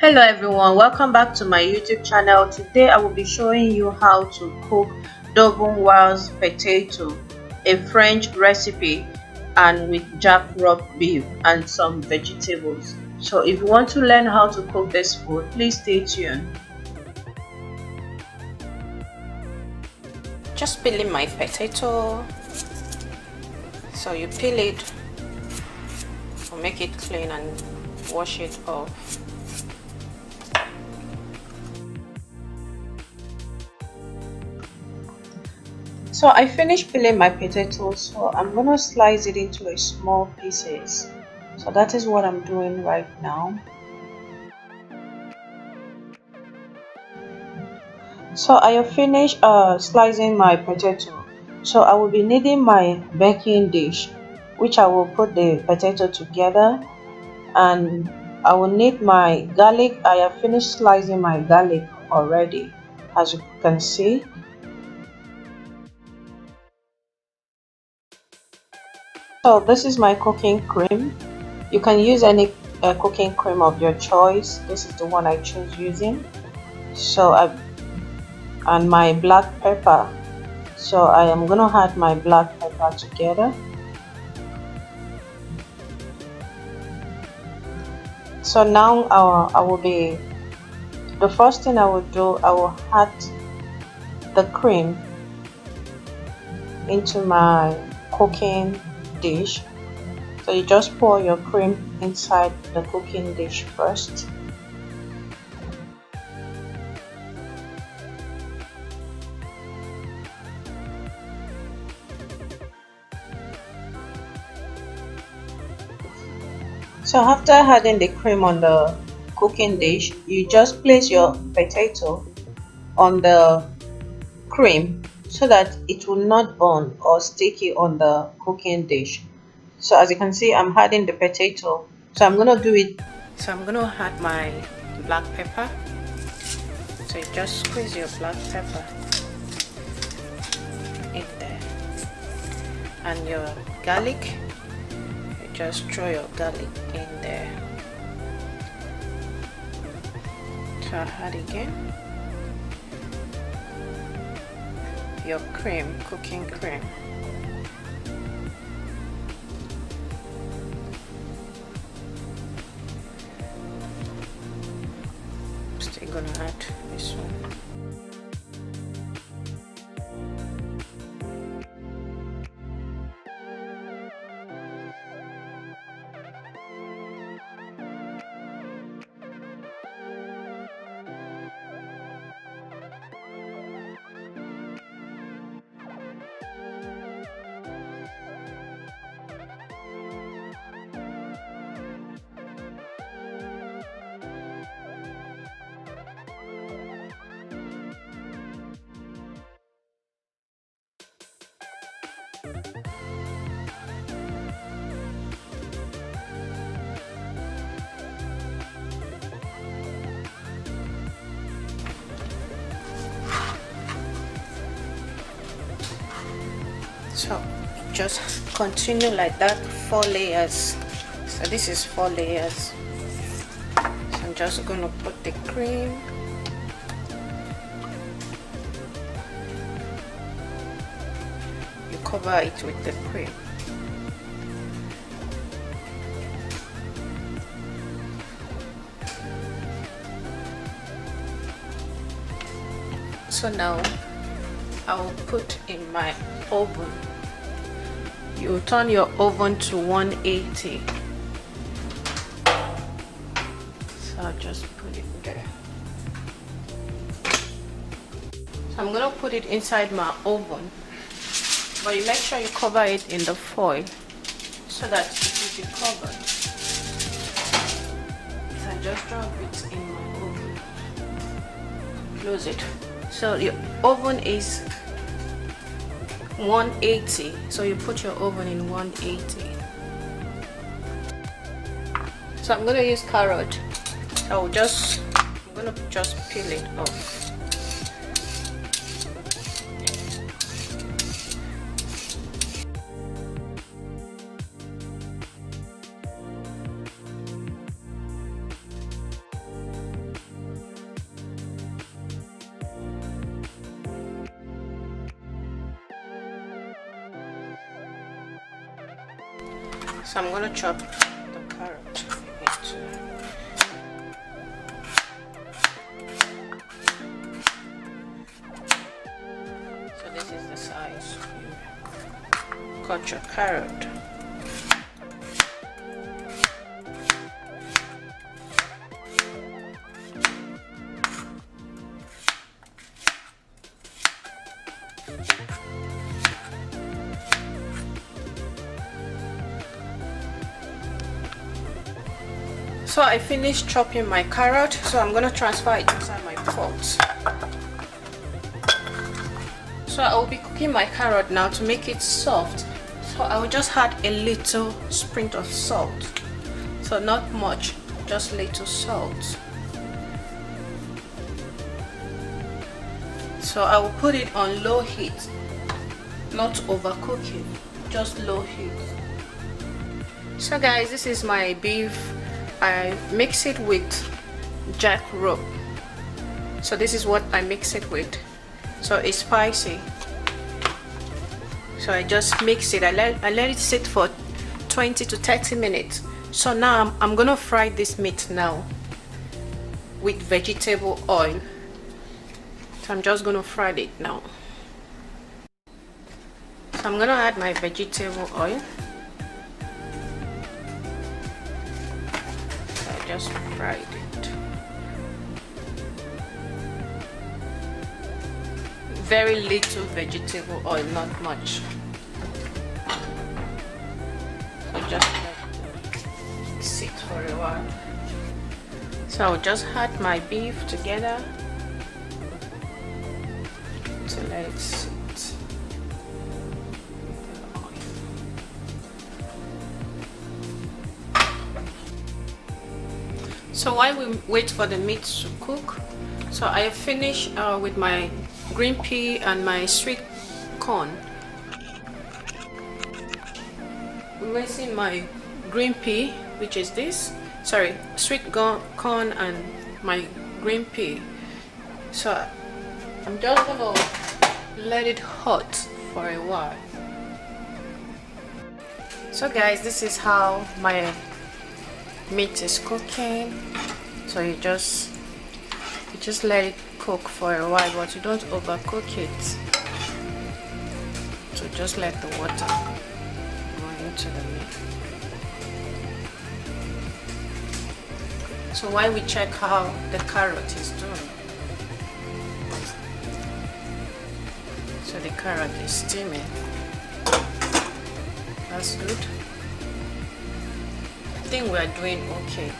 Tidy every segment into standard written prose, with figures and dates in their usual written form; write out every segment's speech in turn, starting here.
Hello everyone, welcome back to my YouTube channel. Today I will be showing you how to cook Dauphinoise potato, a French recipe, and with jack-rub beef and some vegetables. So if you want to learn how to cook this food, please stay tuned. Just peeling my potato. So you peel it, or make it clean and wash it off. So I finished peeling my potatoes, so I'm gonna slice it into a small pieces. So that is what I'm doing right now. So I have finished slicing my potato. So I will be needing my baking dish, which I will put the potato together, and I will need my garlic. I have finished slicing my garlic already, as you can see. So this is my cooking cream. You can use any cooking cream of your choice. This is the one I choose using. And my black pepper. So I am gonna add my black pepper together. So now the first thing I will do, I will add the cream into my cooking dish. So you just pour your cream inside the cooking dish first. So after adding the cream on the cooking dish, you just place your potato on the cream so that it will not burn or sticky on the cooking dish. So as you can see, I'm adding the potato. So I'm gonna do it. So I'm gonna add my black pepper. So you just squeeze your black pepper in there, and your garlic. You just throw your garlic in there. So add again your cream, cooking cream. Still gonna add this one. So just continue like that, 4 layers. So this is 4 layers. So I'm just gonna put the cream. You cover it with the cream. So now I will put in my oven. You turn your oven to 180. So I'll just put it there. So I'm gonna put it inside my oven, but you make sure you cover it in the foil so that it will be covered. So I just drop it in my oven. Close it. So your oven is 180, so you put your oven in 180. So I'm gonna use carrot. So I'm gonna just peel it off. So I'm gonna chop the carrot into. So this is the size you cut your carrot. So I finished chopping my carrot, so I'm gonna transfer it inside my pot. So I will be cooking my carrot now to make it soft. So I will just add a little sprint of salt. So not much, just little salt. So I will put it on low heat, not overcooking, just low heat. So guys, this is my beef. I mix it with jackroot. So this is what I mix it with. So it's spicy. So I just mix it. I let it sit for 20 to 30 minutes. So now I'm gonna fry this meat now with vegetable oil. So I'm just gonna fry it now. So I'm gonna add my vegetable oil. Just fried it. Very little vegetable oil, not much. So just let it sit for a while. So I'll just add my beef together to let it sit. So while we wait for the meat to cook, so I finish with my green pea and my sweet corn. I'm raising my green pea, which is this, sorry, sweet corn and my green pea. So I'm just gonna let it hot for a while. So guys, this is how my meat is cooking. So you just let it cook for a while, but you don't overcook it. So just let the water go into the meat. So while we check how the carrot is doing. So the carrot is steaming. That's good. I think we are doing okay.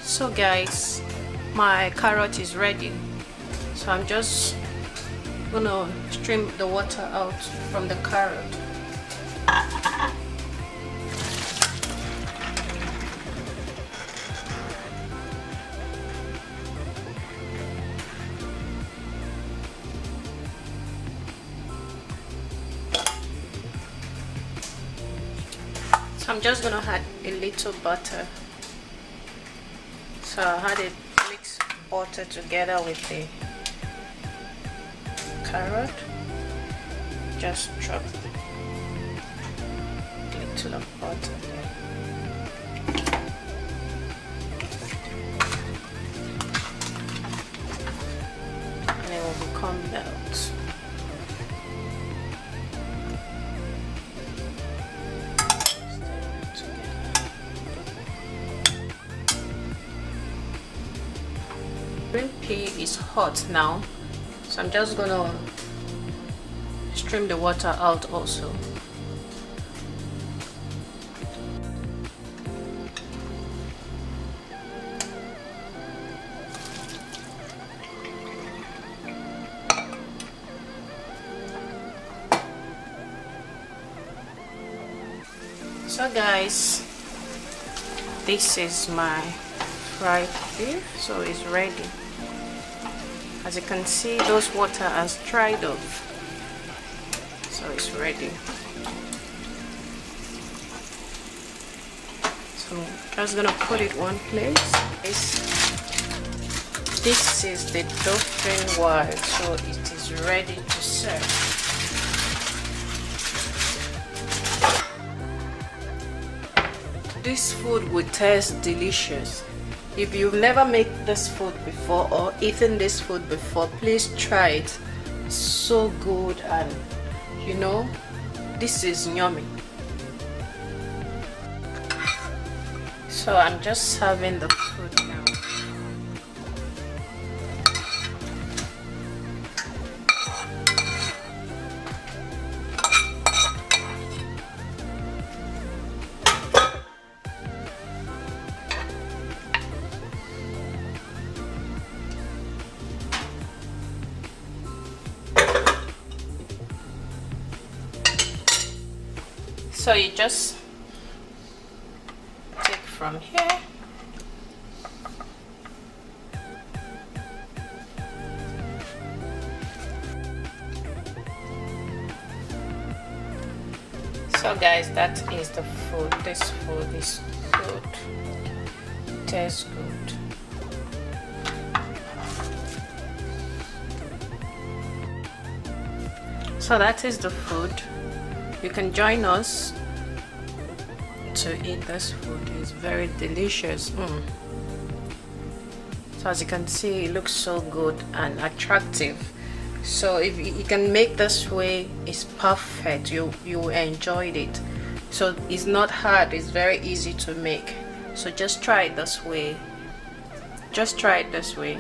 So guys, my carrot is ready. So I'm just gonna stream the water out from the carrot. I'm just gonna add a little butter. So I had it mix butter together with the carrot. Just drop a little of butter there. And it will become melt. Green pea is hot now, so I'm just gonna stream the water out also. So guys, this is my fried beef, so it's ready. As you can see, those water has dried off, so it's ready. So I'm just gonna put it one place. This is the Dauphinoise, so it is ready to serve. this food will taste delicious. If you've never made this food before or eaten this food before, please try it. So good, and you know, this is yummy. So I'm just serving the food now. So you just take from here. So guys, that is the food. This food is good. Tastes good. So that is the food. You can join us to eat this food. It's very delicious. So as you can see, it looks so good and attractive. So if you can make this way, it's perfect. You enjoyed it. So it's not hard, it's very easy to make. So just try it this way. Just try it this way.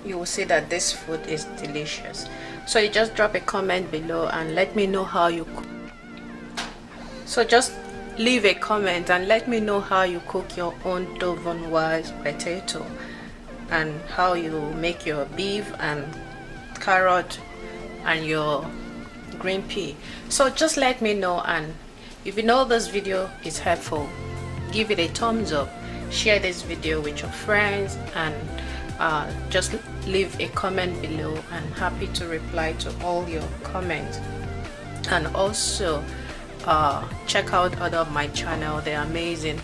You will see that this food is delicious. So you just drop a comment below and let me know how you cook. So just leave a comment and let me know how you cook your own Dauphinoise potato and how you make your beef and carrot and your green pea. So just let me know, and if you know this video is helpful, give it a thumbs up, share this video with your friends, and just leave a comment below. I'm happy to reply to all your comments. And also check out other of my channel. They're amazing,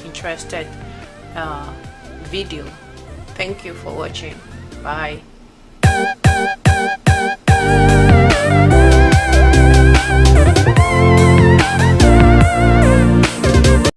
interested video. Thank you for watching. Bye.